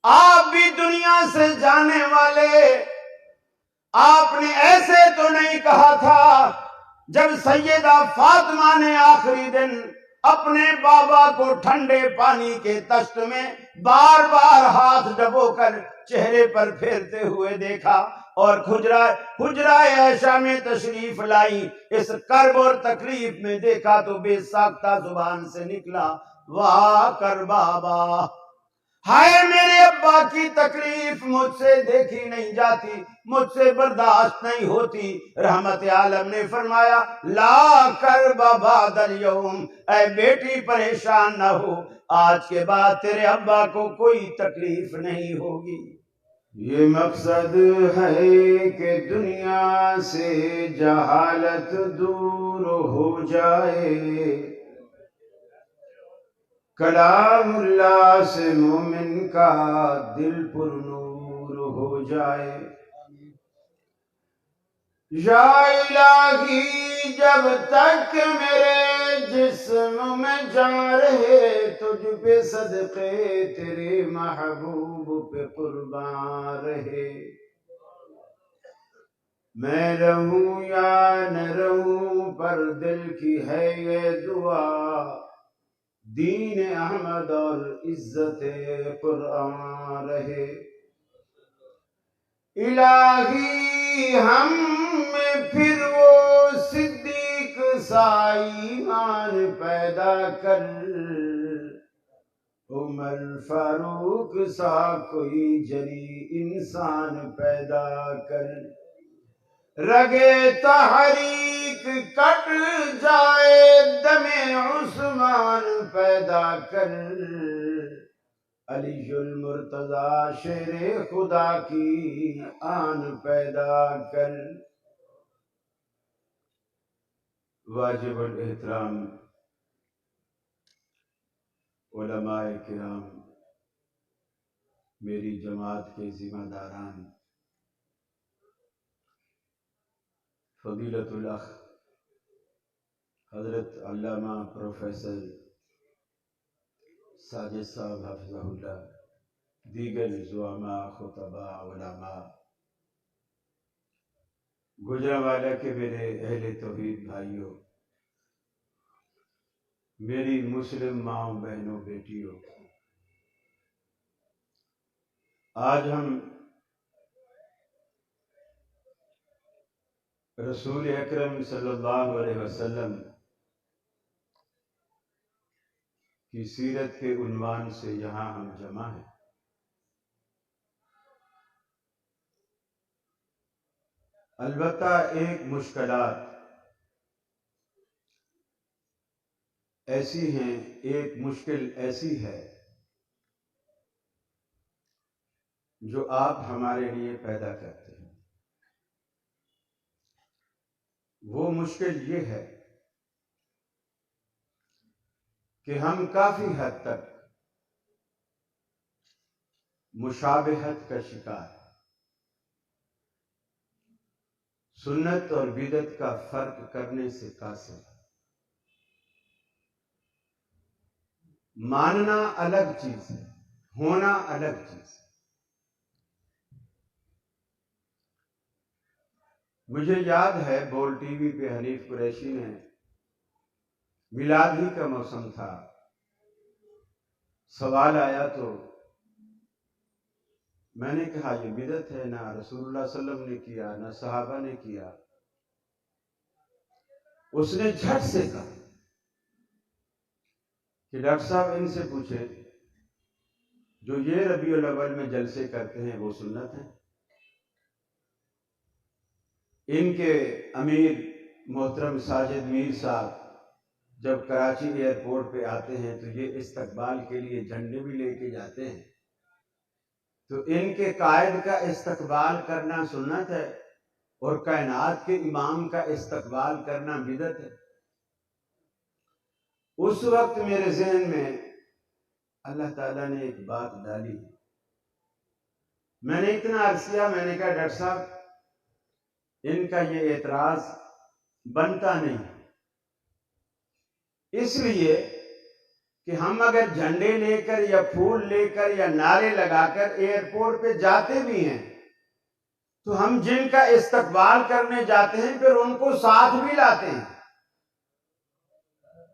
آپ بھی دنیا سے جانے والے، آپ نے ایسے تو نہیں کہا تھا جب سیدہ فاطمہ نے آخری دن اپنے بابا کو ٹھنڈے پانی کے تشت میں بار بار ہاتھ ڈبو کر چہرے پر پھیرتے ہوئے دیکھا اور حجرہ عائشہ میں تشریف لائی، اس کرب اور تکلیف میں دیکھا تو بے ساختہ زبان سے نکلا، واہ کر بابا، ہائے میرے ابا کی تکلیف مجھ سے دیکھی نہیں جاتی، مجھ سے برداشت نہیں ہوتی۔ رحمت عالم نے فرمایا لا کرب بعد الیوم، اے بیٹی پریشان نہ ہو، آج کے بعد تیرے ابا کو کوئی تکلیف نہیں ہوگی۔ یہ مقصد ہے کہ دنیا سے جہالت دور ہو جائے، کلام اللہ سے مومن کا دل پر نور ہو جائے۔ یا الہی جب تک میرے جسم میں جان رہے، تجھ پہ صدقے تیرے محبوب پہ قربان رہے، میں رہوں یا نہ رہوں پر دل کی ہے یہ دعا، دین احمد اور عزت قرآن رہے۔ الہی ہم میں پھر وہ صدیق سا ایمان پیدا کر، عمر فاروق سا کوئی جلی انسان پیدا کر، رگے تحریک کٹ جائے دم عثمان پیدا کر، علی المرتضی شیر خدا کی آن پیدا کر۔ واجب الاحترام علماء کرام، میری جماعت کے ذمہ داران، فضیلت الاخ حضرت علامہ پروفیسر ساجد صاحب حفظہ اللہ، دیگر زعماء خطباء علماء، گجرانوالہ کے میرے اہل توحید بھائیوں، میری مسلم ماں بہنوں بیٹیوں، آج ہم رسول اکرم صلی اللہ علیہ وسلم کی سیرت کے عنوان سے یہاں ہم جمع ہیں۔ البتہ ایک مشکلات ایسی ہیں، ایک مشکل ایسی ہے جو آپ ہمارے لیے پیدا کرتے ہیں۔ وہ مشکل یہ ہے کہ ہم کافی حد تک مشابہت کا شکار ہیں، سنت اور بدعت کا فرق کرنے سے قاصر ہے۔ ماننا الگ چیز ہے، ہونا الگ چیز ہے۔ مجھے یاد ہے بول ٹی وی پہ حنیف قریشی نے، میلاد ہی کا موسم تھا، سوال آیا تو میں نے کہا یہ بدعت ہے، نہ رسول اللہ صلی اللہ علیہ وسلم نے کیا، نہ صحابہ نے کیا۔ اس نے جھٹ سے کہا کہ ڈاکٹر صاحب ان سے پوچھے جو یہ ربیع الاول میں جلسے کرتے ہیں وہ سنت ہیں؟ ان کے امیر محترم ساجد میر صاحب جب کراچی ایئرپورٹ پہ آتے ہیں تو یہ استقبال کے لیے جھنڈے بھی لے کے جاتے ہیں، تو ان کے قائد کا استقبال کرنا سنت ہے اور کائنات کے امام کا استقبال کرنا بدعت ہے۔ اس وقت میرے ذہن میں اللہ تعالیٰ نے ایک بات ڈالی، میں نے اتنا عرض کیا، میں نے کہا ڈاکٹر صاحب ان کا یہ اعتراض بنتا نہیں، اس لیے کہ ہم اگر جھنڈے لے کر یا پھول لے کر یا نعرے لگا کر ایئرپورٹ پہ جاتے بھی ہیں تو ہم جن کا استقبال کرنے جاتے ہیں پھر ان کو ساتھ بھی لاتے ہیں۔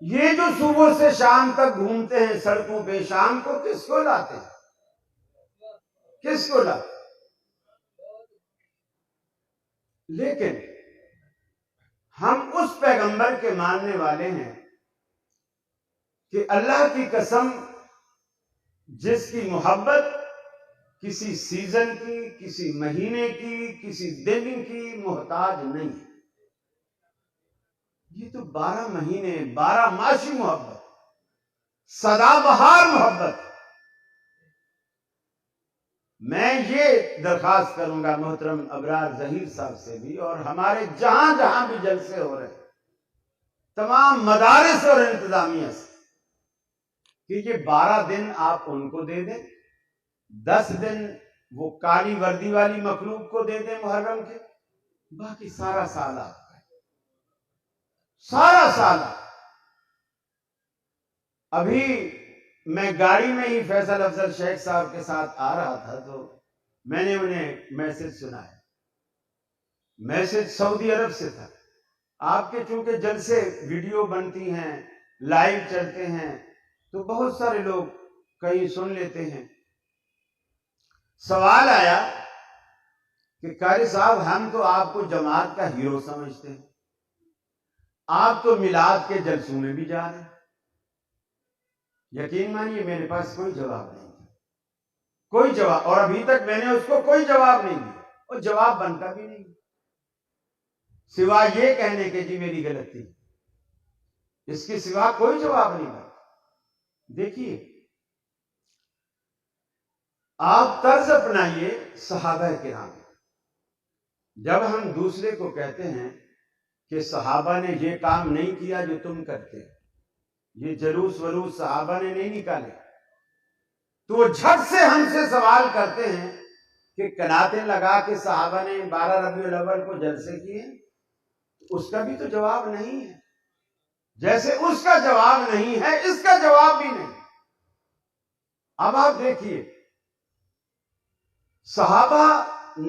یہ جو صبح سے شام تک گھومتے ہیں سڑکوں پہ، شام کو کس کو لاتے ہیں؟ کس کو لاتے ہیں؟ لیکن ہم اس پیغمبر کے ماننے والے ہیں کہ اللہ کی قسم جس کی محبت کسی سیزن کی، کسی مہینے کی، کسی دن کی محتاج نہیں، یہ تو 12 مہینے 12 ماشی محبت، سدا بہار محبت۔ میں یہ درخواست کروں گا محترم ابرار ظہیر صاحب سے بھی، اور ہمارے جہاں جہاں بھی جلسے ہو رہے ہیں تمام مدارس اور انتظامیہ سے، کہ یہ 12 دن آپ ان کو دے دیں، 10 دن وہ کالی وردی والی مخلوق کو دے دیں محرم کے، باقی سارا سال آپ کا ہے، سارا سال۔ ابھی میں گاڑی میں ہی فیصل افضل شیخ صاحب کے ساتھ آ رہا تھا تو میں نے انہیں میسج سنایا، میسج سعودی عرب سے تھا۔ آپ کے چونکہ جلسے ویڈیو بنتی ہیں، لائیو چلتے ہیں، تو بہت سارے لوگ کہیں سن لیتے ہیں۔ سوال آیا کہ قاری صاحب ہم تو آپ کو جماعت کا ہیرو سمجھتے ہیں، آپ تو میلاد کے جلسوں میں بھی جا رہے ہیں۔ یقین مانیے میرے پاس کوئی جواب نہیں تھا، کوئی جواب، اور ابھی تک میں نے اس کو کوئی جواب نہیں دیا، اور جواب بنتا بھی نہیں سوا یہ کہنے کہ جی میری غلطی، اس کے سوا کوئی جواب نہیں بنتا۔ دیکھیے آپ طرز اپنائیے صحابہ کرام، جب ہم دوسرے کو کہتے ہیں کہ صحابہ نے یہ کام نہیں کیا جو تم کرتے، یہ جلوس ولوس صحابہ نے نہیں نکالے، تو وہ جھٹ سے ہم سے سوال کرتے ہیں کہ قناتیں لگا کے صحابہ نے 12 ربیع الاول کو جلسے کیے، اس کا بھی تو جواب نہیں ہے، جیسے اس کا جواب نہیں ہے اس کا جواب بھی نہیں۔ اب آپ دیکھیے صحابہ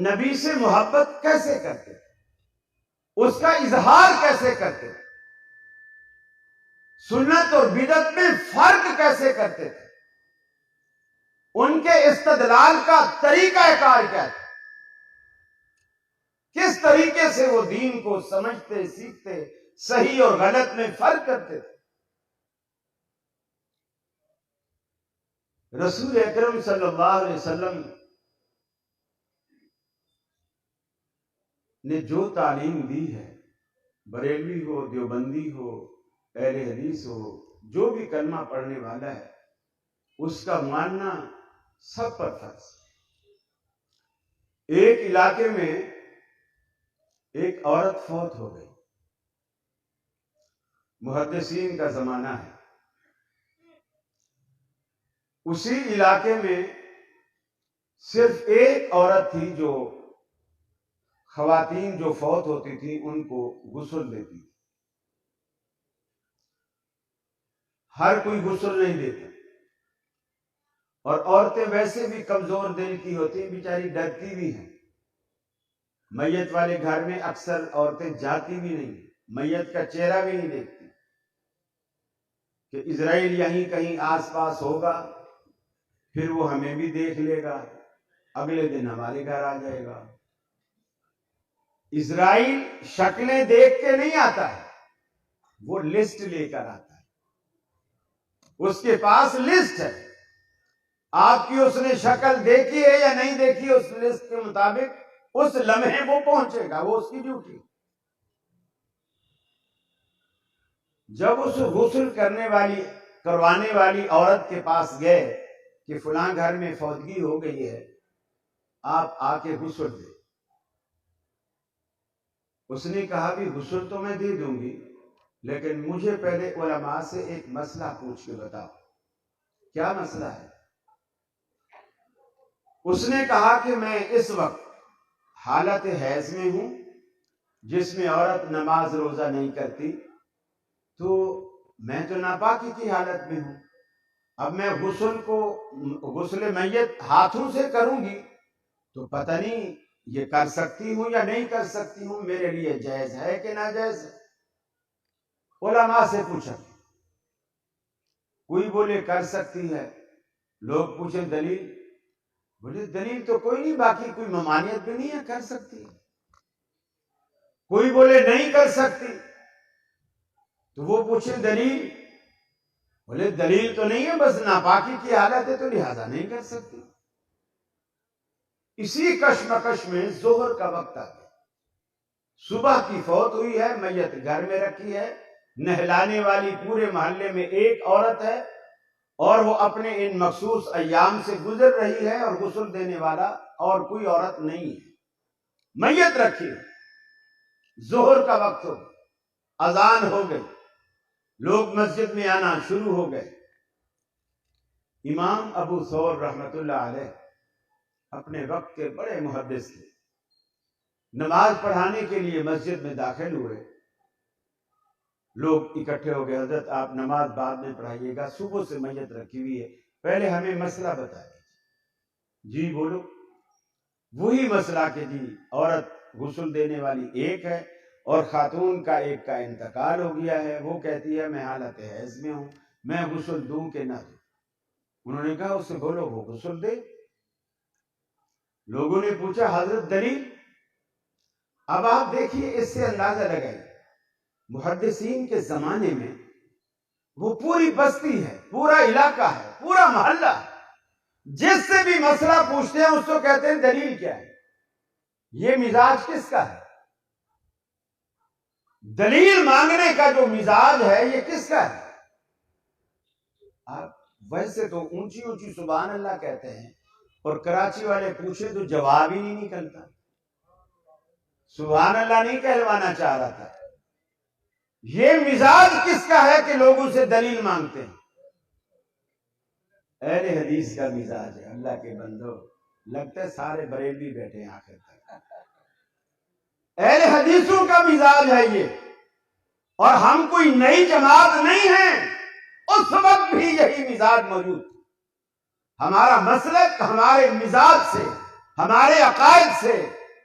نبی سے محبت کیسے کرتے، اس کا اظہار کیسے کرتے، سنت اور بدعت میں فرق کیسے کرتے تھے، ان کے استدلال کا طریقہ کار کیا تھا، کس طریقے سے وہ دین کو سمجھتے، سیکھتے، صحیح اور غلط میں فرق کرتے تھے۔ رسول اکرم صلی اللہ علیہ وسلم نے جو تعلیم دی ہے، بریلوی ہو، دیوبندی ہو، اہل حدیث ہو، جو بھی کلمہ پڑھنے والا ہے اس کا ماننا سب پر فرض۔ ایک علاقے میں ایک عورت فوت ہو گئی، محدثین کا زمانہ ہے، اسی علاقے میں صرف ایک عورت تھی جو خواتین جو فوت ہوتی تھی ان کو غسل دیتی تھی، ہر کوئی غسل نہیں دیتا، اور عورتیں ویسے بھی کمزور دل کی ہوتی ہیں، بیچاری ڈرتی بھی ہیں، میت والے گھر میں اکثر عورتیں جاتی بھی نہیں، میت کا چہرہ بھی نہیں دیکھتی کہ اسرائیل یہیں کہیں آس پاس ہوگا، پھر وہ ہمیں بھی دیکھ لے گا، اگلے دن ہمارے گھر آ جائے گا۔ اسرائیل شکلیں دیکھ کے نہیں آتا ہے، وہ لسٹ لے کر آتا ہے، اس کے پاس لسٹ ہے، آپ کی اس نے شکل دیکھی ہے یا نہیں دیکھی، اس لسٹ کے مطابق اس لمحے وہ پہنچے گا، وہ اس کی ڈیوٹی۔ جب اس غسل کروانے والی عورت کے پاس گئے کہ فلاں گھر میں فوتگی ہو گئی ہے، آپ آ کے غسل دے، اس نے کہا بھی غسل تو میں دے دوں گی، لیکن مجھے پہلے علماء سے ایک مسئلہ پوچھ کے بتاؤ۔ کیا مسئلہ ہے؟ اس نے کہا کہ میں اس وقت حالت حیض میں ہوں، جس میں عورت نماز روزہ نہیں کرتی، تو میں تو ناپاکی کی حالت میں ہوں، اب میں غسل میت ہاتھوں سے کروں گی تو پتہ نہیں یہ کر سکتی ہوں یا نہیں کر سکتی ہوں، میرے لیے جائز ہے کہ ناجائز ہے۔ علماء سے پوچھا، کوئی بولے کر سکتی ہے، لوگ پوچھیں دلیل، بولے دلیل تو کوئی نہیں، باقی کوئی ممانعت بھی نہیں ہے، کر سکتی ہے۔ کوئی بولے نہیں کر سکتی تو وہ پوچھے دلیل، بولے دلیل تو نہیں ہے، بس ناپاکی کی حالت ہے تو لہذا نہیں کر سکتی۔ اسی کشمکش میں ظہر کا وقت آ گیا، صبح کی فوت ہوئی ہے، میت گھر میں رکھی ہے، نہلانے والی پورے محلے میں ایک عورت ہے اور وہ اپنے ان مخصوص ایام سے گزر رہی ہے، اور غسل دینے والا اور کوئی عورت نہیں ہے، میت رکھی ہے، ظہر کا وقت ہو گیا، اذان ہو گئی، لوگ مسجد میں آنا شروع ہو گئے۔ امام ابو ثور رحمت اللہ علیہ اپنے وقت کے بڑے محدث تھے، نماز پڑھانے کے لیے مسجد میں داخل ہوئے، لوگ اکٹھے ہو گئے، حضرت آپ نماز بعد میں پڑھائیے گا، صبح سے میت رکھی ہوئی ہے، پہلے ہمیں مسئلہ بتائیے۔ جی بولو۔ وہی مسئلہ کہ جی عورت غسل دینے والی ایک ہے اور خاتون کا ایک کا انتقال ہو گیا ہے، وہ کہتی ہے میں حالت حیض میں ہوں، میں غسل دوں کہ نہ دوں۔ انہوں نے کہا اس سے بولو وہ غسل دے۔ لوگوں نے پوچھا حضرت دلیل؟ اب آپ دیکھیے، اس سے اندازہ لگائیے، محدثین کے زمانے میں وہ پوری بستی ہے، پورا علاقہ ہے، پورا محلہ ہے، جس سے بھی مسئلہ پوچھتے ہیں اس کو کہتے ہیں دلیل کیا ہے؟ یہ مزاج کس کا ہے؟ دلیل مانگنے کا جو مزاج ہے یہ کس کا ہے؟ آپ ویسے تو اونچی اونچی سبحان اللہ کہتے ہیں، اور کراچی والے پوچھے تو جواب ہی نہیں نکلتا، سبحان اللہ نہیں کہلوانا چاہ رہا تھا۔ یہ مزاج کس کا ہے کہ لوگوں سے دلیل مانگتے ہیں؟ اہل حدیث کا مزاج ہے۔ اللہ کے بندو، لگتا ہے سارے بریلوی بیٹھے ہیں آخر تک۔ اہل حدیثوں کا مزاج ہے یہ، اور ہم کوئی نئی جماعت نہیں ہیں، اس وقت بھی یہی مزاج موجود۔ ہمارا مسلک ہمارے مزاج سے، ہمارے عقائد سے،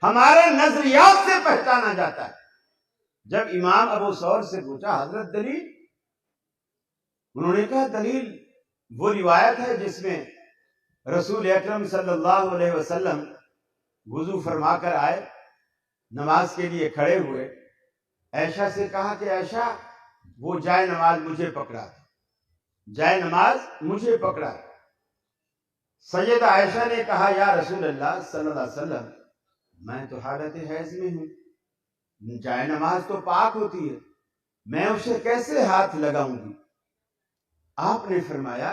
ہمارے نظریات سے پہچانا جاتا ہے۔ جب امام ابو ثور سے پوچھا حضرت دلیل، انہوں نے کہا دلیل وہ روایت ہے جس میں رسول اکرم صلی اللہ علیہ وسلم وضو فرما کر آئے، نماز کے لیے کھڑے ہوئے، عائشہ سے کہا کہ عائشہ وہ جائے نماز مجھے پکڑا دے، جائے نماز مجھے پکڑا دے۔ سیدہ عائشہ نے کہا یا رسول اللہ صلی اللہ علیہ وسلم، میں تو حالت حیض میں ہوں، جائے نماز تو پاک ہوتی ہے، میں اسے کیسے ہاتھ لگاؤں گی؟ آپ نے فرمایا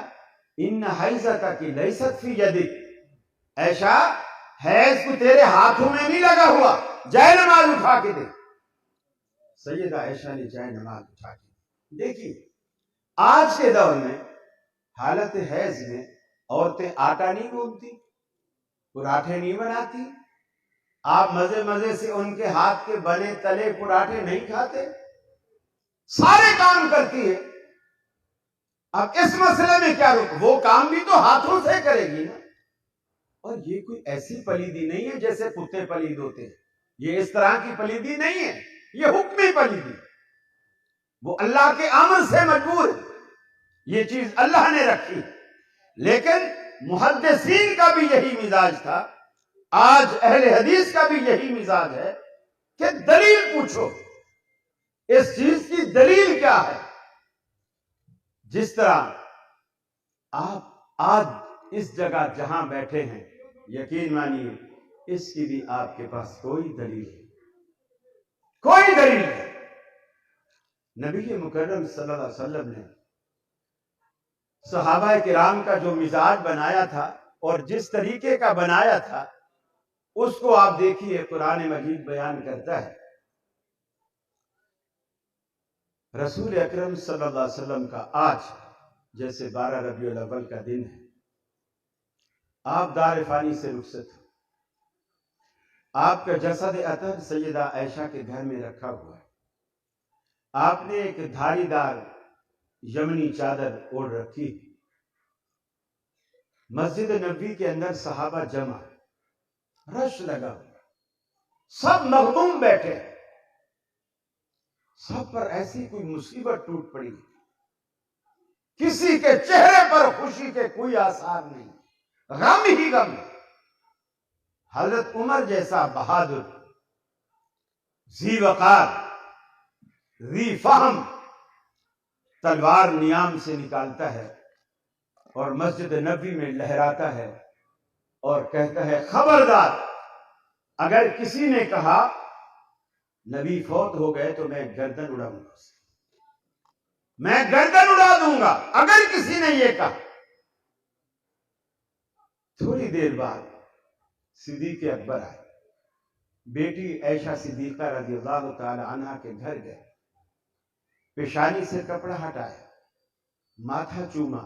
ان حیضتک لیست فی یدک، عائشہ حیض کو تیرے ہاتھوں میں نہیں لگا ہوا، جائے نماز اٹھا کے دے۔ سیدہ عائشہ نے جائے نماز اٹھا کے دی۔ دیکھیے آج کے دور میں حالت حیض میں عورتیں آٹا نہیں گوندتی، پراٹھے نہیں بناتی، آپ مزے مزے سے ان کے ہاتھ کے بنے تلے پراٹھے نہیں کھاتے، سارے کام کرتی ہے۔ اب اس مسئلے میں کیا رک، وہ کام بھی تو ہاتھوں سے کرے گی نا۔ اور یہ کوئی ایسی پلیدی نہیں ہے جیسے کتے پلید ہوتے ہیں، یہ اس طرح کی پلیدی نہیں ہے، یہ حکمی پلیدی، وہ اللہ کے امر سے مجبور ہے، یہ چیز اللہ نے رکھی۔ لیکن محدثین کا بھی یہی مزاج تھا، آج اہل حدیث کا بھی یہی مزاج ہے کہ دلیل پوچھو، اس چیز کی دلیل کیا ہے؟ جس طرح آپ آج اس جگہ جہاں بیٹھے ہیں، یقین مانیے اس کی بھی آپ کے پاس کوئی دلیل ہے، کوئی دلیل ہے۔ نبی مکرم صلی اللہ علیہ وسلم نے صحابہ کرام کا جو مزاج بنایا تھا اور جس طریقے کا بنایا تھا، اس کو آپ دیکھیے قرآن مجید بیان کرتا ہے۔ رسول اکرم صلی اللہ علیہ وسلم کا آج جیسے 12 ربیع الاول کا دن ہے، آپ دار فانی سے رخصت ہو، آپ کا جسد اطہر سیدہ عائشہ کے گھر میں رکھا ہوا ہے، آپ نے ایک دھاری دار یمنی چادر اوڑھ رکھی، مسجد نبوی کے اندر صحابہ جمع، رش لگا ہوا، سب مغموم بیٹھے، سب پر ایسی کوئی مصیبت ٹوٹ پڑی، کسی کے چہرے پر خوشی کے کوئی آثار نہیں، غم ہی غم۔ حضرت عمر جیسا بہادر، ذی وقار، ذی فہم، تلوار نیام سے نکالتا ہے اور مسجد نبوی میں لہراتا ہے اور کہتا ہے خبردار، اگر کسی نے کہا نبی فوت ہو گئے تو میں گردن اڑاؤں گا، میں گردن اڑا دوں گا اگر کسی نے یہ کہا۔ تھوڑی دیر بعد صدیق اکبر آئے، بیٹی عائشہ صدیقہ رضی اللہ تعالی عنہا کے گھر گئے، پیشانی سے کپڑا ہٹایا، ماتھا چوما،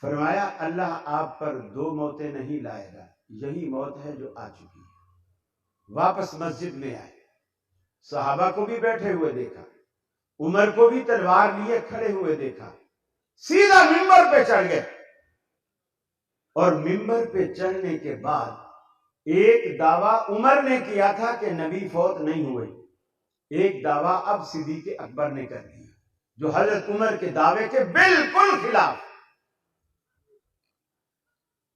فرمایا اللہ آپ پر 2 موتیں نہیں لائے گا، یہی موت ہے جو آ چکی ہے۔ واپس مسجد میں آئے، صحابہ کو بھی بیٹھے ہوئے دیکھا، عمر کو بھی تلوار لیے کھڑے ہوئے دیکھا، سیدھا منبر پہ چڑھ گئے، اور منبر پہ چڑھنے کے بعد ایک دعویٰ عمر نے کیا تھا کہ نبی فوت نہیں ہوئے، ایک دعویٰ اب صدیق اکبر نے کر دیا جو حضرت عمر کے دعوے کے بالکل خلاف۔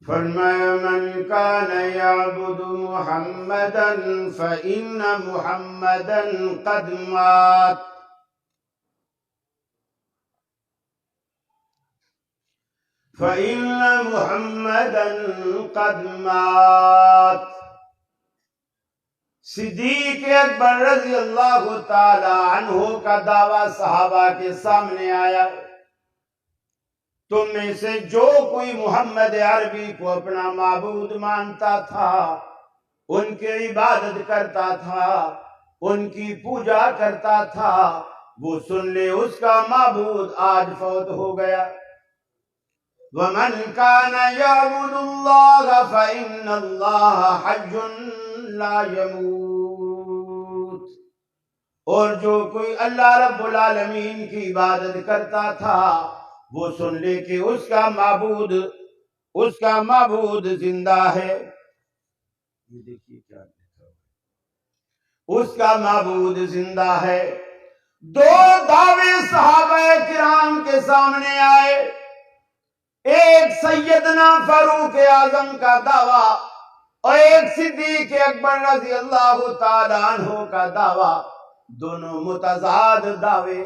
فرمایا من کان یعبد محمدا فإن محمدا قد مات، فإن محمدا قد مات۔ صدیق اکبر رضی اللہ تعالی عنہ کا دعویٰ صحابہ کے سامنے آیا، تم میں سے جو کوئی محمد عربی کو اپنا معبود مانتا تھا، ان کی عبادت کرتا تھا، ان کی پوجا کرتا تھا، وہ سن لے اس کا معبود آج فوت ہو گیا۔ وَمَنْ كَانَ يَعْبُدُ اللَّهَ فَإِنَّ اللَّهَ حَيٌّ لَا يَمُوتُ، اور جو کوئی اللہ رب العالمین کی عبادت کرتا تھا وہ سن لے کہ اس کا معبود زندہ ہے۔ یہ دیکھیے کیا لکھا ہے، اس کا معبود زندہ ہے۔ 2 دعوے صحابہ کرام کے سامنے آئے، ایک سیدنا فاروق اعظم کا دعویٰ اور ایک صدیق اکبر رضی اللہ تعالی عنہ کا دعویٰ، دونوں متضاد دعوے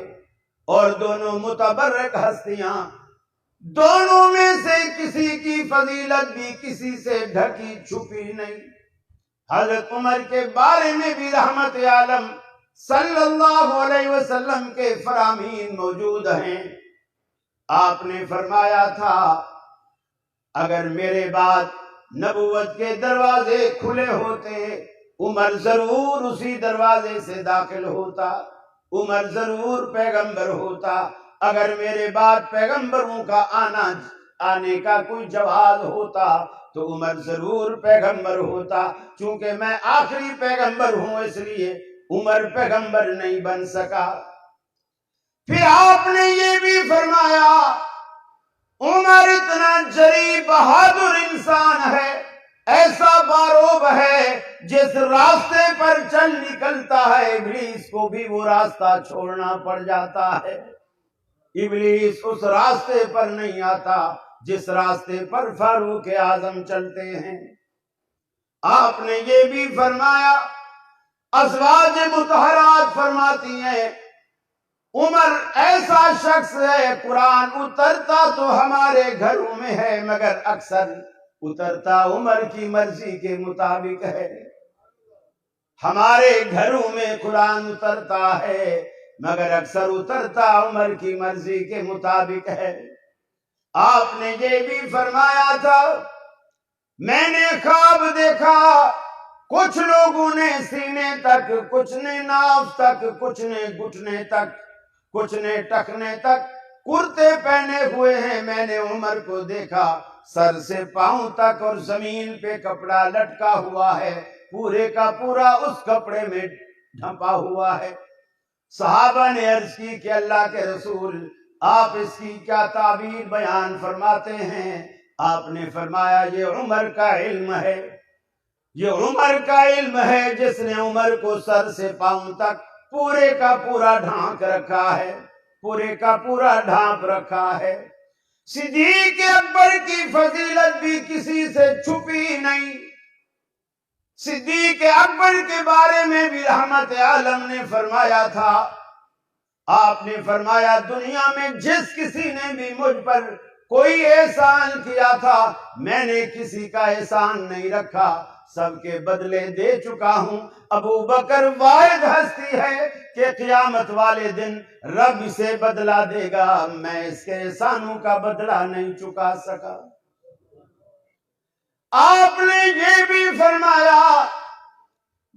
اور دونوں متبرک ہستیاں، دونوں میں سے کسی کی فضیلت بھی کسی سے ڈھکی چھپی نہیں۔ حضرت عمر کے بارے میں بھی رحمت عالم صلی اللہ علیہ وسلم کے فرامین موجود ہیں۔ آپ نے فرمایا تھا اگر میرے بعد نبوت کے دروازے کھلے ہوتے عمر ضرور اسی دروازے سے داخل ہوتا، عمر ضرور پیغمبر ہوتا۔ اگر میرے بعد پیغمبروں کا آنے کا کوئی جواز ہوتا تو عمر ضرور پیغمبر ہوتا، چونکہ میں آخری پیغمبر ہوں اس لیے عمر پیغمبر نہیں بن سکا۔ پھر آپ نے یہ بھی فرمایا عمر اتنا جری بہادر انسان ہے، ایسا باروب ہے، جس راستے پر چل نکلتا ہے ابلیس کو بھی وہ راستہ چھوڑنا پڑ جاتا ہے۔ ابلیس اس راستے پر نہیں آتا جس راستے پر فاروق اعظم چلتے ہیں۔ آپ نے یہ بھی فرمایا، ازواج مطہرات فرماتی ہیں عمر ایسا شخص ہے قرآن اترتا تو ہمارے گھروں میں ہے مگر اکثر اترتا عمر کی مرضی کے مطابق ہے۔ ہمارے گھروں میں قرآن اترتا ہے مگر اکثر اترتا عمر کی مرضی کے مطابق ہے۔ آپ نے یہ بھی فرمایا تھا میں نے خواب دیکھا کچھ لوگوں نے سینے تک، کچھ نے ناف تک، کچھ نے گھٹنے تک، کچھ نے ٹخنے تک کرتے پہنے ہوئے ہیں۔ میں نے عمر کو دیکھا سر سے پاؤں تک اور زمین پہ کپڑا لٹکا ہوا ہے، پورے کا پورا اس کپڑے میں ڈھپا ہوا ہے۔ صحابہ نے عرض کی کہ اللہ کے رسول آپ اس کی کیا تعبیر بیان فرماتے ہیں؟ آپ نے فرمایا یہ عمر کا علم ہے، یہ عمر کا علم ہے جس نے عمر کو سر سے پاؤں تک پورے کا پورا ڈھانک رکھا ہے، پورے کا پورا ڈھانپ رکھا ہے۔ صدیق اکبر کی فضیلت بھی کسی سے چھپی نہیں۔ صدیق اکبر کے بارے میں بھی رحمت عالم نے فرمایا تھا، آپ نے فرمایا دنیا میں جس کسی نے بھی مجھ پر کوئی احسان کیا تھا میں نے کسی کا احسان نہیں رکھا، سب کے بدلے دے چکا ہوں۔ ابو بکر واحد ہستی ہے کہ قیامت والے دن رب اسے بدلہ دے گا، میں اس کے احسانوں کا بدلہ نہیں چکا سکا۔ آپ نے یہ بھی فرمایا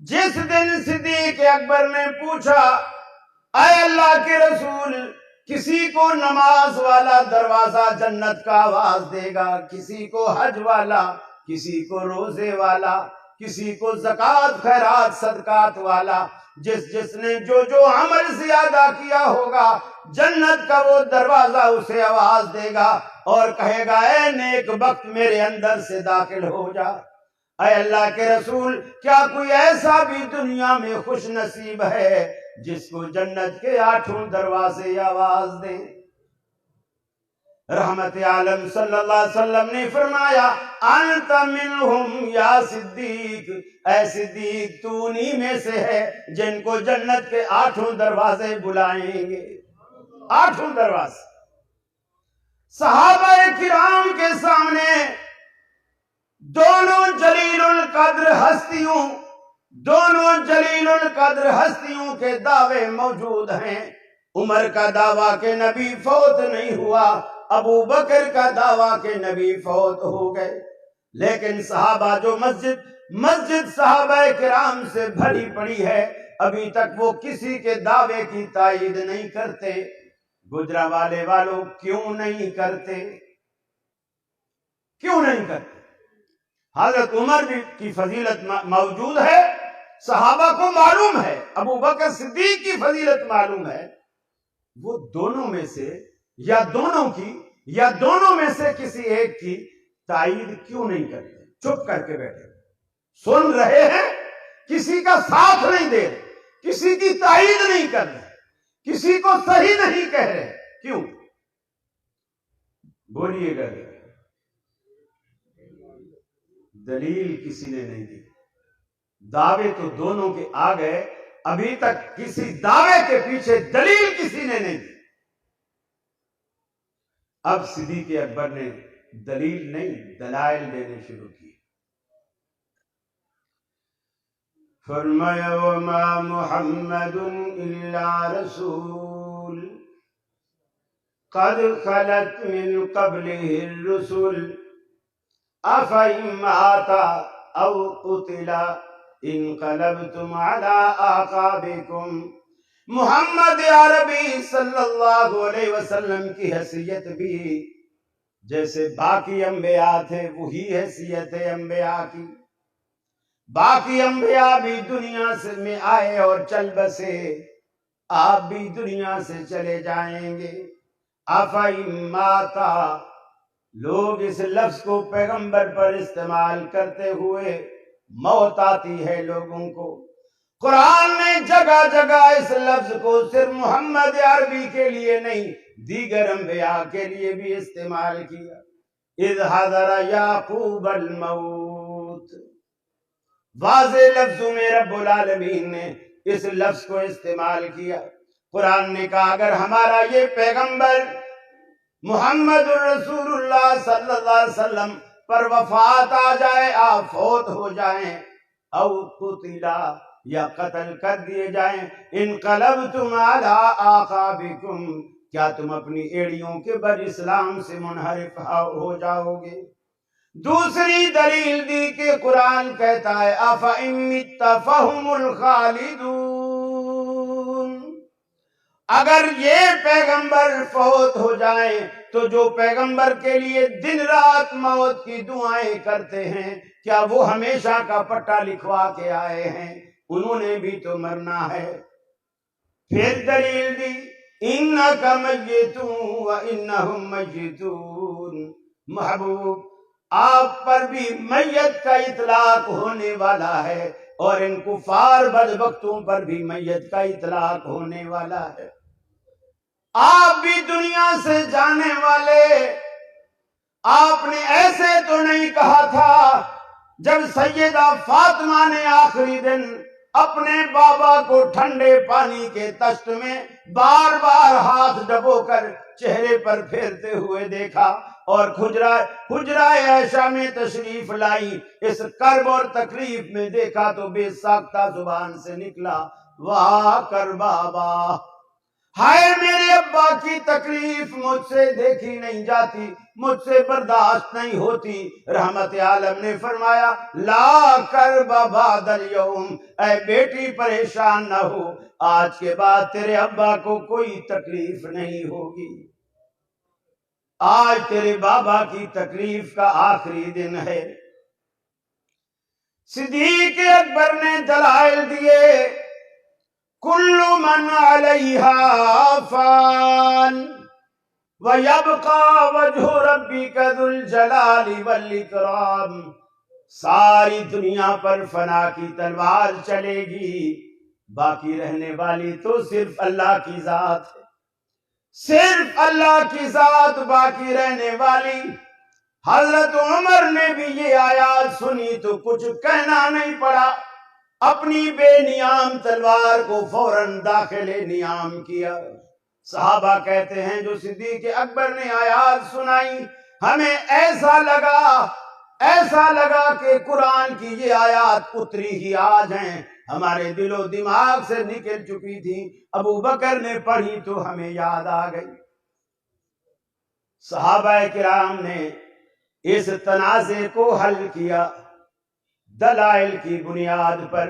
جس دن صدیق اکبر نے پوچھا اے اللہ کے رسول کسی کو نماز والا دروازہ جنت کا آواز دے گا، کسی کو حج والا، کسی کو روزے والا، کسی کو زکوٰۃ خیرات صدقات والا، جس نے جو عمل زیادہ کیا ہوگا جنت کا وہ دروازہ اسے آواز دے گا اور کہے گا اے نیک بخت میرے اندر سے داخل ہو جا۔ اے اللہ کے رسول کیا کوئی ایسا بھی دنیا میں خوش نصیب ہے جس کو جنت کے 8 دروازے آواز دیں؟ رحمت عالم صلی اللہ علیہ وسلم نے فرمایا انت منہم یا صدیق، اے صدیق تو انہی میں سے ہے جن کو جنت کے 8 دروازے بلائیں گے۔ 8 دروازے صحابہ کرام کے سامنے دونوں جلیل القدر ہستیوں کے دعوے موجود ہیں۔ عمر کا دعویٰ کہ نبی فوت نہیں ہوا، ابو بکر کا دعویٰ کہ نبی فوت ہو گئے، لیکن صحابہ جو مسجد صحابہ کرام سے بھری پڑی ہے ابھی تک وہ کسی کے دعوے کی تائید نہیں کرتے۔ گجرانوالے والوں کیوں نہیں کرتے؟ کیوں نہیں کرتے؟ حضرت عمر کی فضیلت موجود ہے، صحابہ کو معلوم ہے، ابو بکر صدیق کی فضیلت معلوم ہے، وہ دونوں میں سے یا دونوں میں سے کسی ایک کی تائید کیوں نہیں کرتے؟ چپ کر کے بیٹھے سن رہے ہیں، کسی کا ساتھ نہیں دے رہے، کسی کی تائید نہیں کر رہے، کسی کو صحیح نہیں کہہ رہے، کیوں؟ بولیے گا، دلیل کسی نے نہیں دی۔ دعوے تو دونوں کے آ گئے، ابھی تک کسی دعوے کے پیچھے دلیل کسی نے نہیں دی۔ اب صدیق اکبر نے دلیل نہیں دلائل دینے شروع کی۔ فرمایا وما محمد الا رسول قد خلت من قبله الرسل افإن مات او قتل انقلبتم على اعقابكم۔ محمد عربی صلی اللہ علیہ وسلم کی حیثیت بھی جیسے باقی انبیاء تھے وہی حیثیت ہے انبیاء کی۔ باقی انبیاء بھی دنیا میں آئے اور چل بسے، آپ بھی دنیا سے چلے جائیں گے۔ افإن مات، لوگ اس لفظ کو پیغمبر پر استعمال کرتے ہوئے موت آتی ہے لوگوں کو۔ قرآن نے جگہ جگہ اس لفظ کو صرف محمد عربی کے لیے نہیں دیگر انبیاء کے لیے بھی استعمال کیا۔ اذ حضر یعقوب الموت، واضح لفظوں میں رب العالمین نے اس لفظ کو استعمال کیا۔ قرآن نے کہا اگر ہمارا یہ پیغمبر محمد الرسول اللہ صلی اللہ علیہ وسلم پر وفات آ جائے، آپ فوت ہو جائیں، او قتلا یا قتل کر دیے جائیں، انقلبتم علی اعقابکم، کیا تم اپنی ایڑیوں کے بر اسلام سے منحرف ہو جاؤ گے؟ دوسری دلیل دی کہ قرآن کہتا ہے افإن مت فہم الخالدون، اگر یہ پیغمبر فوت ہو جائیں تو جو پیغمبر کے لیے دن رات موت کی دعائیں کرتے ہیں کیا وہ ہمیشہ کا پٹا لکھوا کے آئے ہیں؟ انہوں نے بھی تو مرنا ہے۔ پھر دلیل دی انک میت وانہم میتون، محبوب آپ پر بھی میت کا اطلاق ہونے والا ہے اور ان کفار بدبختوں پر بھی میت کا اطلاق ہونے والا ہے. آپ بھی دنیا سے جانے والے. آپ نے ایسے تو نہیں کہا تھا جب سیدہ فاطمہ نے آخری دن اپنے بابا کو ٹھنڈے پانی کے تشت میں بار بار ہاتھ ڈبو کر چہرے پر پھیرتے ہوئے دیکھا اور حجرہ عائشہ میں تشریف لائی. اس کرب اور تکلیف میں دیکھا تو بے ساختہ زبان سے نکلا واہ کر بابا، ہائے میرے ابا کی تکلیف مجھ سے دیکھی نہیں جاتی، مجھ سے برداشت نہیں ہوتی. رحمت عالم نے فرمایا لا کر بعد اليوم، اے بیٹی پریشان نہ ہو، آج کے بعد تیرے ابا کو کوئی تکلیف نہیں ہوگی. آج تیرے بابا کی تکلیف کا آخری دن ہے. صدیق اکبر نے دلائل دیے کل من علیہا فان وَيَبْقَى وَجْهُ رَبِّكَ ذُو الْجَلَالِ وَالْإِكْرَامِ. ساری دنیا پر فنا کی تلوار چلے گی، باقی رہنے والی تو صرف اللہ کی ذات ہے، صرف اللہ کی ذات باقی رہنے والی. حضرت عمر نے بھی یہ آیات سنی تو کچھ کہنا نہیں پڑا، اپنی بے نیام تلوار کو فوراً داخل نیام کیا. صحابہ کہتے ہیں جو صدیق اکبر نے آیات سنائی ہمیں ایسا لگا کہ قرآن کی یہ آیات اتری ہی آج ہیں، ہمارے دل و دماغ سے نکل چکی تھی. ابو بکر نے پڑھی تو ہمیں یاد آ گئی. صحابہ کرام نے اس تنازع کو حل کیا دلائل کی بنیاد پر.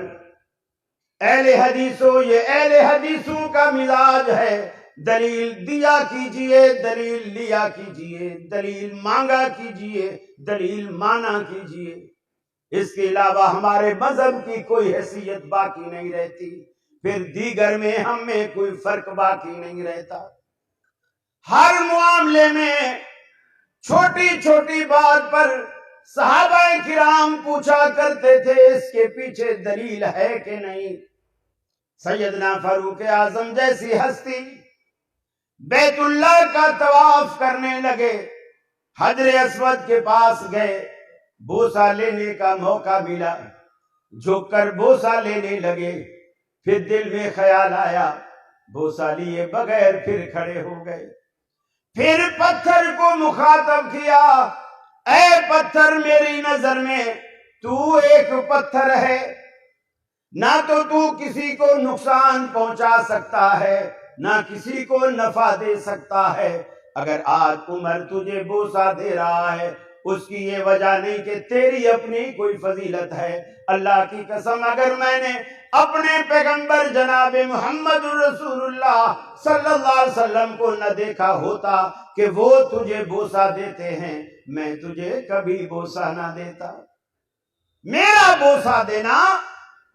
اہل حدیثوں، یہ اہل حدیثوں کا مزاج ہے، دلیل دیا کیجئے، دلیل لیا کیجئے، دلیل مانگا کیجئے، دلیل مانا کیجئے. اس کے علاوہ ہمارے مذہب کی کوئی حیثیت باقی نہیں رہتی، پھر دیگر میں ہم میں کوئی فرق باقی نہیں رہتا. ہر معاملے میں چھوٹی چھوٹی بات پر صحابہ کرام پوچھا کرتے تھے اس کے پیچھے دلیل ہے کہ نہیں. سیدنا فاروق اعظم جیسی ہستی بیت اللہ کا طواف کرنے لگے، حجر اسود کے پاس گئے، بوسہ لینے کا موقع ملا، جھک کر بوسہ لینے لگے. پھر دل میں خیال آیا، بوسہ لیے بغیر پھر کھڑے ہو گئے. پھر پتھر کو مخاطب کیا، اے پتھر میری نظر میں تو ایک پتھر ہے، نہ تو کسی کو نقصان پہنچا سکتا ہے نہ کسی کو نفع دے سکتا ہے. اگر آج عمر تجھے بوسہ دے رہا ہے اس کی یہ وجہ نہیں کہ تیری اپنی کوئی فضیلت ہے. اللہ کی قسم اگر میں نے اپنے پیغمبر جناب محمد رسول اللہ صلی اللہ علیہ وسلم کو نہ دیکھا ہوتا کہ وہ تجھے بوسہ دیتے ہیں، میں تجھے کبھی بوسہ نہ دیتا. میرا بوسہ دینا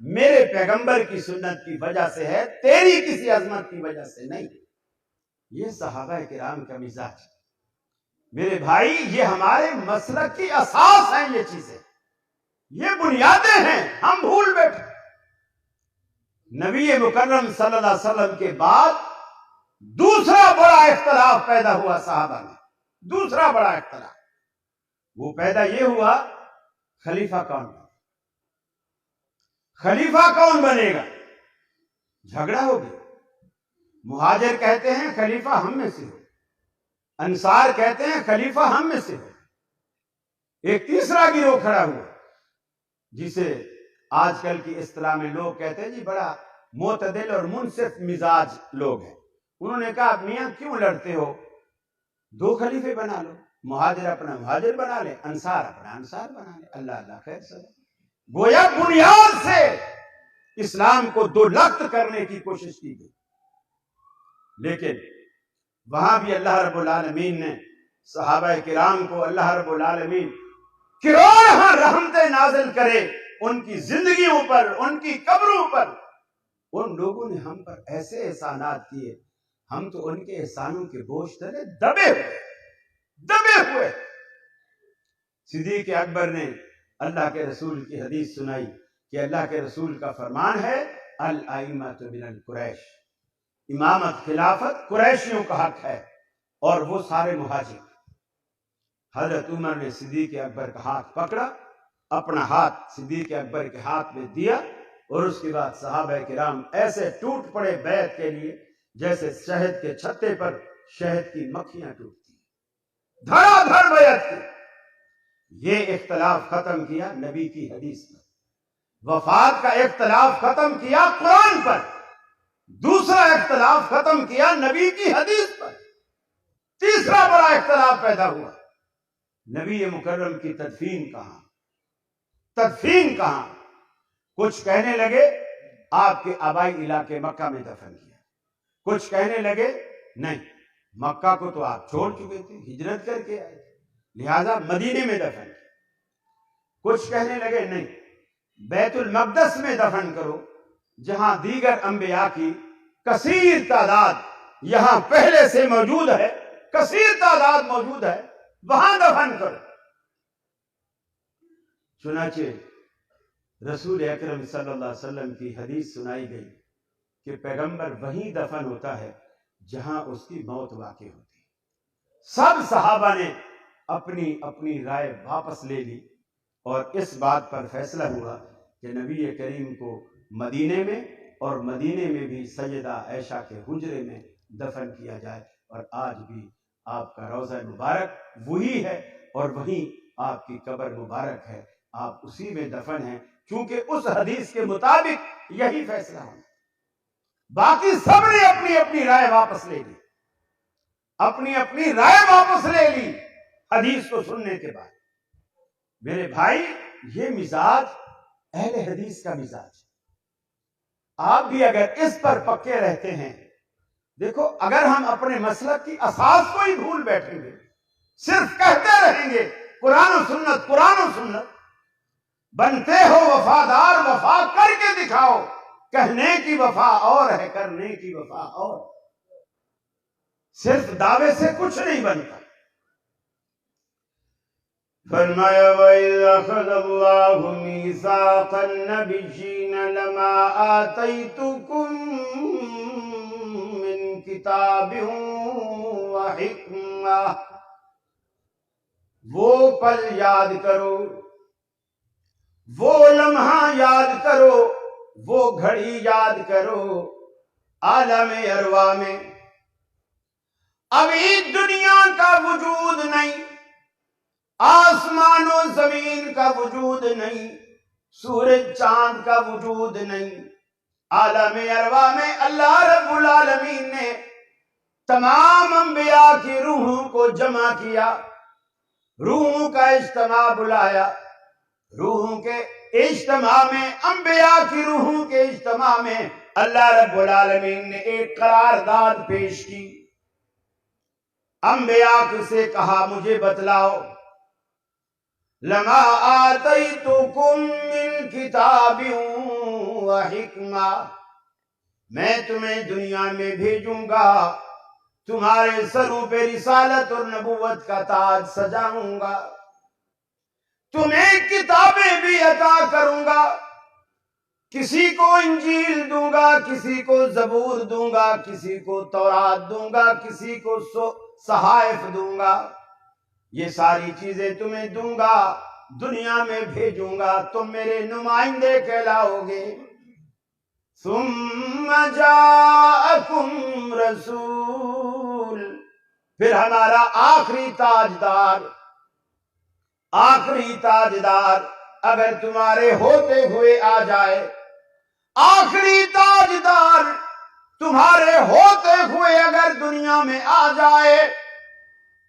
میرے پیغمبر کی سنت کی وجہ سے ہے، تیری کسی عظمت کی وجہ سے نہیں. یہ صحابہ کرام کا مزاج. میرے بھائی یہ ہمارے مسلک کی اساس ہیں، یہ چیزیں، یہ بنیادیں ہیں، ہم بھول بیٹھے. نبی مکرم صلی اللہ علیہ وسلم کے بعد دوسرا بڑا اختلاف پیدا ہوا صحابہ میں. دوسرا بڑا اختلاف وہ پیدا یہ ہوا خلیفہ کون بنے، خلیفہ کون بنے گا. جھگڑا ہو گیا. مہاجر کہتے ہیں خلیفہ ہم میں سے ہو، انصار کہتے ہیں خلیفہ ہم میں سے ہو. ایک تیسرا گروہ کھڑا ہوا جسے آج کل کی اصطلاح میں لوگ کہتے ہیں جی بڑا معتدل اور منصف مزاج لوگ ہیں. انہوں نے کہا میاں کیوں لڑتے ہو، دو خلیفے بنا لو، مہاجر اپنا مہاجر بنا لے، انصار اپنا انصار بنا لے، اللہ اللہ خیر سر. گویا بنیاد سے اسلام کو دو لخت کرنے کی کوشش کی گئی. لیکن وہاں بھی اللہ رب العالمین نے صحابہ کرام کو اللہ رب العالمین کروڑ رحمتیں نازل کرے ان کی زندگیوں پر، ان کی قبروں پر. ان لوگوں نے ہم پر ایسے احسانات کیے، ہم تو ان کے احسانوں کے بوجھ تلے دبے ہوئے. صدیق اکبر نے اللہ کے رسول کی حدیث سنائی کہ اللہ کے رسول کا فرمان ہے الائمۃ من القریش، امامت خلافت قریشیوں کا حق ہے اور وہ سارے مہاجر۔ حضرت عمر نے صدیق اکبر کا ہاتھ پکڑا، اپنا ہاتھ صدیق اکبر کے ہاتھ میں دیا، اور اس کے بعد صحابہ کرام ایسے ٹوٹ پڑے بیعت کے لیے جیسے شہد کے چھتے پر شہد کی مکھیاں ٹوٹتی ہیں، دھڑا دھڑ بیعت کی۔ یہ اختلاف ختم کیا نبی کی حدیث پر، وفات کا اختلاف ختم کیا قرآن پر، دوسرا اختلاف ختم کیا نبی کی حدیث پر، تیسرا بڑا اختلاف پیدا ہوا نبی مکرم کی تدفین کہاں، تدفین کہاں؟ کچھ کہنے لگے آپ کے آبائی علاقے مکہ میں دفن کیا، کچھ کہنے لگے نہیں، مکہ کو تو آپ چھوڑ چکے تھے، ہجرت کر کے آئے تھے، لہذا مدینے میں دفن کیا۔ کچھ کہنے لگے نہیں، بیت المقدس میں دفن کرو، جہاں دیگر انبیاء کی کثیر تعداد یہاں پہلے سے موجود ہے، کثیر تعداد موجود ہے، وہاں دفن کرو۔ چنانچہ رسول اکرم صلی اللہ علیہ وسلم کی حدیث سنائی گئی کہ پیغمبر وہیں دفن ہوتا ہے جہاں اس کی موت واقع ہوتی ہے۔ سب صحابہ نے اپنی اپنی رائے واپس لے لی اور اس بات پر فیصلہ ہوا کہ نبی کریم کو مدینے میں اور مدینے میں بھی سیدہ عائشہ کے حجرے میں دفن کیا جائے، اور آج بھی آپ کا روضہ مبارک وہی ہے اور وہیں آپ کی قبر مبارک ہے، آپ اسی میں دفن ہیں، کیونکہ اس حدیث کے مطابق یہی فیصلہ ہے۔ باقی سب نے اپنی اپنی رائے واپس لے لی، اپنی اپنی رائے واپس لے لی حدیث کو سننے کے بعد۔ میرے بھائی، یہ مزاج اہل حدیث کا مزاج ہے۔ آپ بھی اگر اس پر پکے رہتے ہیں، دیکھو اگر ہم اپنے مسلک کی اساس کو ہی بھول بیٹھیں گے، صرف کہتے رہیں گے قرآن و سنت قرآن و سنت، بنتے ہو وفادار وفا کر کے دکھاؤ، کہنے کی وفا اور ہے کرنے کی وفا اور، صرف دعوے سے کچھ نہیں بنتا۔ فرمایا وَإِذْ أَخَذَ اللَّهُ مِيثَاقَ النَّبِيِّينَ لَمَا آتَيْتُكُم مِّن كِتَابٍ وَحِكْمَةٍ، وہ پل یاد کرو، وہ لمحہ یاد کرو، وہ گھڑی یاد کرو، عالم ارواح میں ابھی دنیا کا وجود نہیں، آسمان و زمین کا وجود نہیں، سورج چاند کا وجود نہیں، عالم ارواح میں اللہ رب العالمین نے تمام انبیاء کی روحوں کو جمع کیا، روحوں کا اجتماع بلایا، روحوں کے اجتماع میں، انبیاء کی روحوں کے اجتماع میں اللہ رب العالمین نے ایک قرارداد پیش کی۔ انبیاء سے کہا مجھے بتلاؤ، لما آتیتکم من کتاب و حکمہ، میں تمہیں دنیا میں بھیجوں گا، تمہارے سروں پہ رسالت اور نبوت کا تاج سجاؤں گا، تمہیں کتابیں بھی عطا کروں گا، کسی کو انجیل دوں گا، کسی کو زبور دوں گا، کسی کو تورات دوں گا، کسی کو صحائف دوں گا، یہ ساری چیزیں تمہیں دوں گا، دنیا میں بھیجوں گا، تم میرے نمائندے کہلاؤ گے۔ ثم جاءکم رسول، پھر ہمارا آخری تاجدار اگر تمہارے ہوتے ہوئے آ جائے، آخری تاجدار تمہارے ہوتے ہوئے اگر دنیا میں آ جائے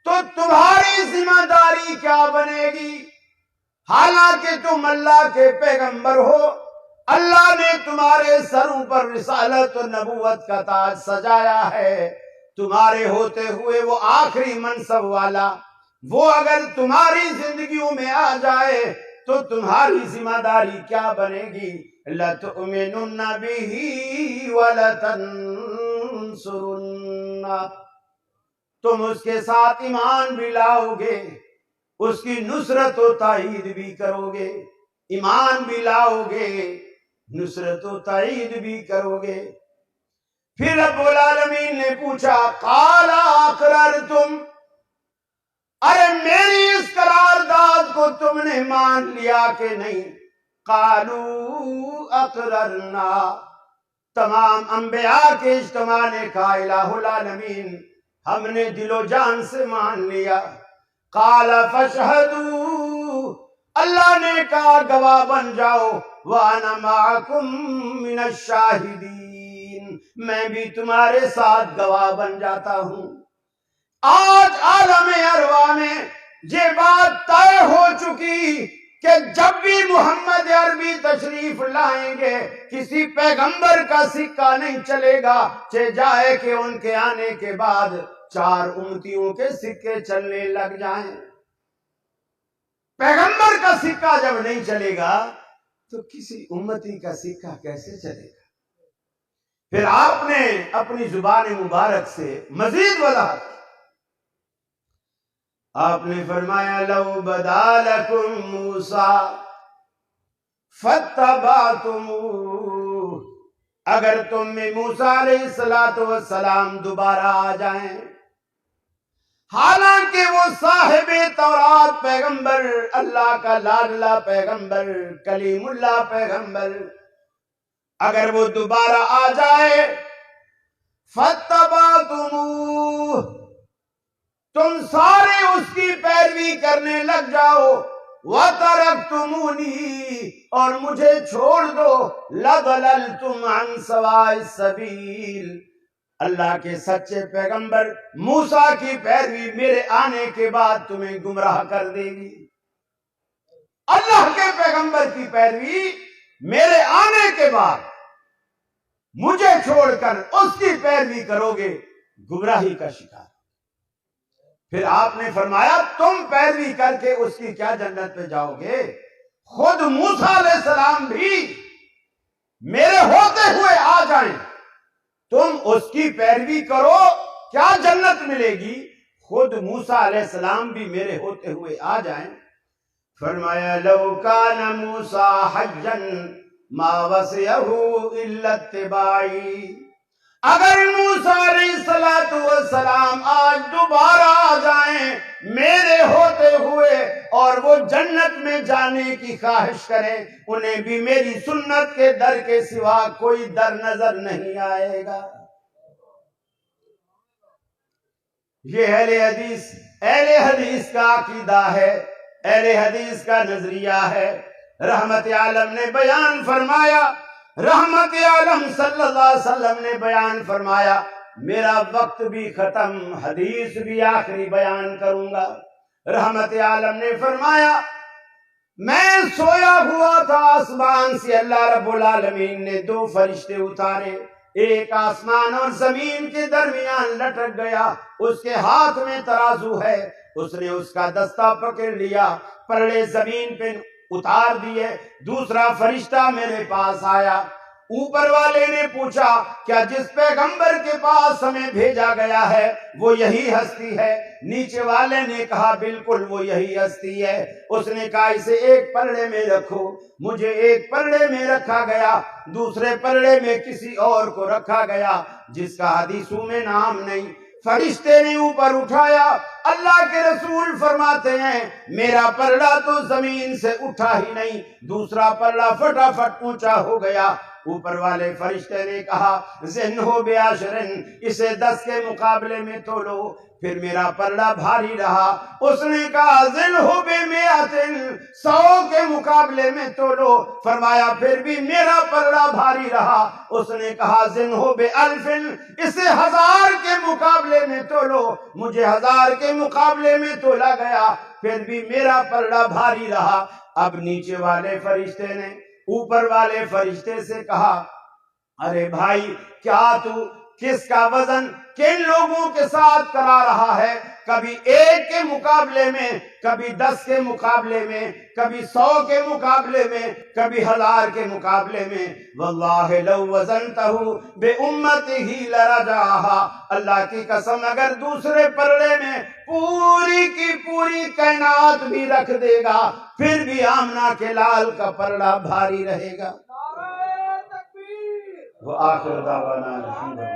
تو تمہاری ذمہ داری کیا بنے گی؟ حالانکہ تم اللہ کے پیغمبر ہو، اللہ نے تمہارے سروں پر رسالت و نبوت کا تاج سجایا ہے، تمہارے ہوتے ہوئے وہ آخری منصب والا وہ اگر تمہاری زندگیوں میں آ جائے تو تمہاری ذمہ داری کیا بنے گی؟ لَتُؤْمِنُنَّ بِهِ وَلَتَنْصُرُنَّ، تم اس کے ساتھ ایمان بھی لاؤ گے اس کی نصرت و تائید بھی کرو گے، ایمان بھی لاؤ گے، نصرت و تائید بھی کرو گے۔ پھر رب العالمین نے پوچھا قال اقررتم، ارے میری اس قرارداد کو تم نے مان لیا کہ نہیں؟ قالوا اقررنا، تمام انبیاء کے اجتماع نے کہا الہ العالمین ہم نے دل و جان سے مان لیا۔ قال فاشہدوا، اللہ نے کہا گواہ بن جاؤ، وانا معکم من الشاہدین، میں بھی تمہارے ساتھ گواہ بن جاتا ہوں۔ آج عالم ارواح میں یہ بات طے ہو چکی کہ جب بھی محمد عربی تشریف لائیں گے کسی پیغمبر کا سکہ نہیں چلے گا، چہ جائے کہ ان کے آنے کے بعد 4 امتیوں کے سکے چلنے لگ جائیں۔ پیغمبر کا سکہ جب نہیں چلے گا تو کسی امتی کا سکہ کیسے چلے گا؟ پھر آپ نے اپنی زبان مبارک سے مزید وضاحت کی، آپ نے فرمایا لو بدا لکم موسیٰ فاتبعتموہ، اگر تم میں موسیٰ علیہ السلام دوبارہ آ جائیں، حالانکہ وہ صاحب تورات پیغمبر، اللہ کا لاڈلا پیغمبر، کلیم اللہ پیغمبر، اگر وہ دوبارہ آ جائے فاتبعتموہ، تم سارے اس کی پیروی کرنے لگ جاؤ، وَتَرَكْتُمُونِي، اور مجھے چھوڑ دو، لَضَلَلْتُمْ عَنْ سَوَاءِ السَّبِيلِ، اللہ کے سچے پیغمبر موسیٰ کی پیروی میرے آنے کے بعد تمہیں گمراہ کر دے گی۔ اللہ کے پیغمبر کی پیروی میرے آنے کے بعد مجھے چھوڑ کر اس کی پیروی کرو گے، گمراہی کا شکار۔ پھر آپ نے فرمایا تم پیروی کر کے اس کی کیا جنت پہ جاؤ گے؟ خود موسیٰ علیہ السلام بھی میرے ہوتے ہوئے آ جائیں، تم اس کی پیروی کرو، کیا جنت ملے گی؟ خود موسیٰ علیہ السلام بھی میرے ہوتے ہوئے آ جائیں۔ فرمایا لو کان موسیٰ حجا ما وسعہ الا اتباعی، اگر موسیٰ علیہ السلام آج دوبارہ آ جائیں میرے ہوتے ہوئے اور وہ جنت میں جانے کی خواہش کریں، انہیں بھی میری سنت کے در کے سوا کوئی در نظر نہیں آئے گا۔ یہ اہل حدیث کا عقیدہ ہے، اہل حدیث کا نظریہ ہے۔ رحمت عالم نے بیان فرمایا، رحمت عالم صلی اللہ علیہ وسلم نے بیان فرمایا، میرا وقت بھی ختم، حدیث بھی آخری بیان کروں گا۔ رحمت عالم نے فرمایا میں سویا ہوا تھا، آسمان سے اللہ رب العالمین نے 2 فرشتے اتارے، ایک آسمان اور زمین کے درمیان لٹک گیا، اس کے ہاتھ میں ترازو ہے، اس نے اس کا دستہ پکڑ لیا، پلڑے زمین پہ اتار دیے۔ دوسرا فرشتہ میرے پاس آیا، اوپر والے نے پوچھا کیا جس پیغمبر کے پاس ہمیں بھیجا گیا ہے وہ یہی ہستی ہے؟ نیچے والے نے کہا بالکل وہ یہی ہستی ہے۔ اس نے کہا اسے ایک پلڑے میں رکھو، مجھے ایک پلڑے میں رکھا گیا، دوسرے پلڑے میں کسی اور کو رکھا گیا جس کا حدیثوں میں نام نہیں۔ فرشتے نے اوپر اٹھایا، اللہ کے رسول فرماتے ہیں میرا پلڑا تو زمین سے اٹھا ہی نہیں، دوسرا پلڑا فٹافٹ اونچا ہو گیا۔ اوپر والے فرشتے نے کہا ذنہ بعشرن، اسے 10 کے مقابلے میں تولو، پھر میرا پلڑا بھاری رہا۔ اس نے کہا ذنہ بمئتن، 100 کے مقابلے میں تولو، فرمایا پھر بھی میرا پلڑا بھاری رہا۔ اس نے کہا ذنہ بالفن، اسے 1000 کے مقابلے میں تولو، مجھے 1000 کے مقابلے میں تولا گیا، پھر بھی میرا پلڑا بھاری رہا۔ اب نیچے والے فرشتے نے اوپر والے فرشتے سے کہا ارے بھائی کیا تو کس کا وزن کن لوگوں کے ساتھ کرا رہا ہے، کبھی 1 کے مقابلے میں، کبھی 10 کے مقابلے میں، کبھی 100 کے مقابلے میں، کبھی 1000 کے مقابلے میں۔ واللہ لو وزنتہ بامتہ لرجعہا، اللہ کی قسم اگر دوسرے پلڑے میں پوری کی پوری کائنات بھی رکھ دے گا پھر بھی آمنہ کے لال کا پلڑا بھاری رہے گا۔ وآخر دعوانا الحمدللہ۔